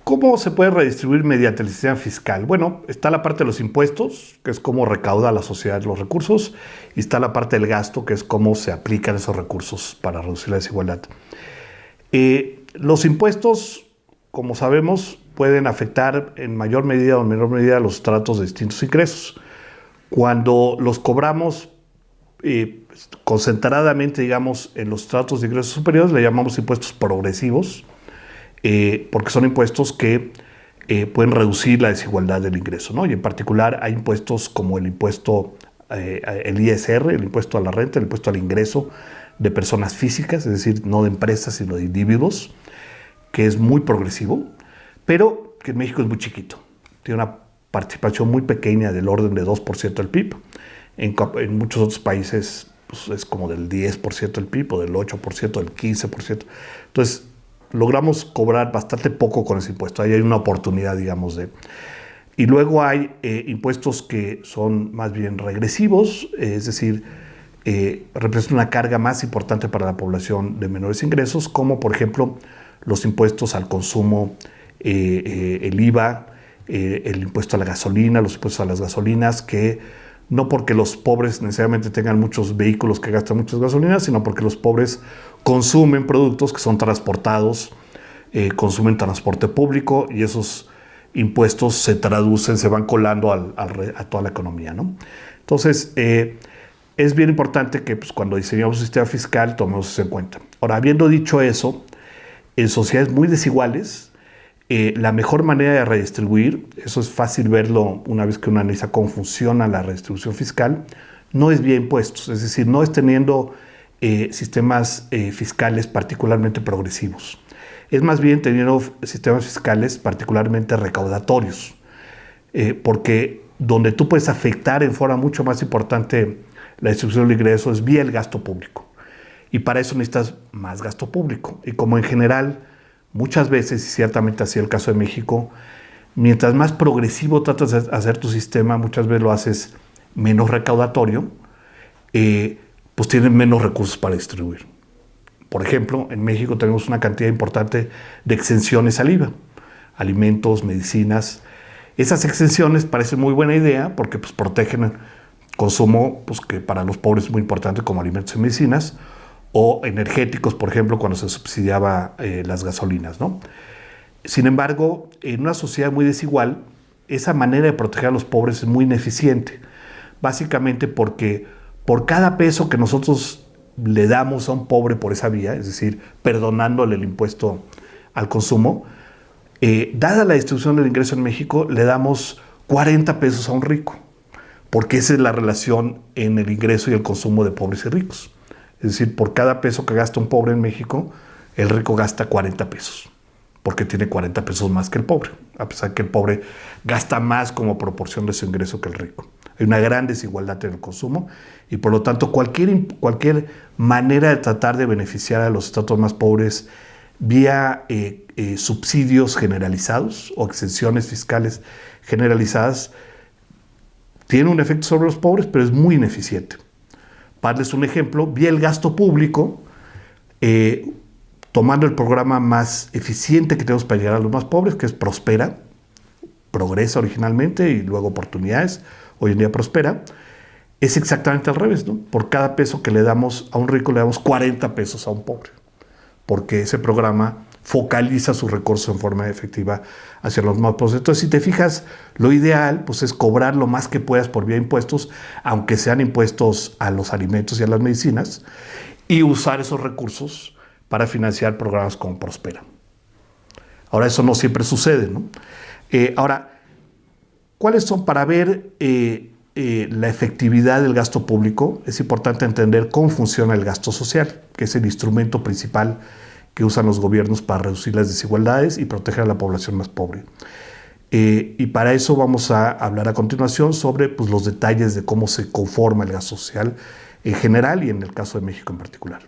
¿Cómo se puede redistribuir mediante el sistema fiscal? Bueno, está la parte de los impuestos, que es cómo recauda la sociedad los recursos, y está la parte del gasto, que es cómo se aplican esos recursos para reducir la desigualdad. Los impuestos, como sabemos, pueden afectar en mayor medida o en menor medida los tratos de distintos ingresos. Cuando los cobramos concentradamente, digamos, en los tratos de ingresos superiores, le llamamos impuestos progresivos, porque son impuestos que pueden reducir la desigualdad del ingreso, ¿no? Y en particular hay impuestos como el impuesto, el ISR, el impuesto a la renta, el impuesto al ingreso de personas físicas, es decir, no de empresas, sino de individuos, que es muy progresivo, pero que en México es muy chiquito. Tiene una participación muy pequeña del orden de 2% del PIB. En muchos otros países pues, es como del 10% del PIB, o del 8%, del 15%. Entonces, logramos cobrar bastante poco con ese impuesto. Ahí hay una oportunidad, digamos, de... Y luego hay impuestos que son más bien regresivos, es decir, representan una carga más importante para la población de menores ingresos, como por ejemplo los impuestos al consumo, el IVA, el impuesto a la gasolina, los impuestos a las gasolinas, que no porque los pobres necesariamente tengan muchos vehículos que gastan muchas gasolinas, sino porque los pobres consumen productos que son transportados, consumen transporte público, y esos impuestos se traducen, se van colando a toda la economía, ¿no? Entonces, es bien importante que pues, cuando diseñamos un sistema fiscal tomemos eso en cuenta. Ahora, habiendo dicho eso, en sociedades muy desiguales, la mejor manera de redistribuir, eso es fácil verlo una vez que uno analiza cómo funciona la redistribución fiscal, no es vía impuestos, es decir, no es teniendo sistemas fiscales particularmente progresivos. Es más bien teniendo sistemas fiscales particularmente recaudatorios, porque donde tú puedes afectar en forma mucho más importante la distribución del ingreso es vía el gasto público. Y para eso necesitas más gasto público. Y como en general, muchas veces, y ciertamente así el caso de México, mientras más progresivo tratas de hacer tu sistema, muchas veces lo haces menos recaudatorio, pues tienes menos recursos para distribuir. Por ejemplo, en México tenemos una cantidad importante de exenciones al IVA, alimentos, medicinas. Esas exenciones parecen muy buena idea porque pues, protegen el consumo pues, que para los pobres es muy importante, como alimentos y medicinas, o energéticos, por ejemplo, cuando se subsidiaba las gasolinas, ¿no? Sin embargo, en una sociedad muy desigual, esa manera de proteger a los pobres es muy ineficiente, básicamente porque por cada peso que nosotros le damos a un pobre por esa vía, es decir, perdonándole el impuesto al consumo, dada la distribución del ingreso en México, le damos 40 pesos a un rico, porque esa es la relación en el ingreso y el consumo de pobres y ricos. Es decir, por cada peso que gasta un pobre en México, el rico gasta 40 pesos, porque tiene 40 pesos más que el pobre, a pesar que el pobre gasta más como proporción de su ingreso que el rico. Hay una gran desigualdad en el consumo y por lo tanto cualquier manera de tratar de beneficiar a los estratos más pobres vía subsidios generalizados o exenciones fiscales generalizadas tiene un efecto sobre los pobres, pero es muy ineficiente. Para darles un ejemplo, vía el gasto público, tomando el programa más eficiente que tenemos para llegar a los más pobres, que es Prospera, Progresa originalmente y luego Oportunidades, hoy en día Prospera, es exactamente al revés, ¿no? Por cada peso que le damos a un rico, le damos 40 pesos a un pobre, porque ese programa focaliza sus recursos en forma efectiva hacia los más pobres. Entonces, si te fijas, lo ideal pues, es cobrar lo más que puedas por vía de impuestos, aunque sean impuestos a los alimentos y a las medicinas, y usar esos recursos para financiar programas como Prospera. Ahora, eso no siempre sucede, ¿no? Ahora, ¿cuáles son para ver la efectividad del gasto público? Es importante entender cómo funciona el gasto social, que es el instrumento principal que usan los gobiernos para reducir las desigualdades y proteger a la población más pobre. Y para eso vamos a hablar a continuación sobre pues, los detalles de cómo se conforma el gasto social en general y en el caso de México en particular.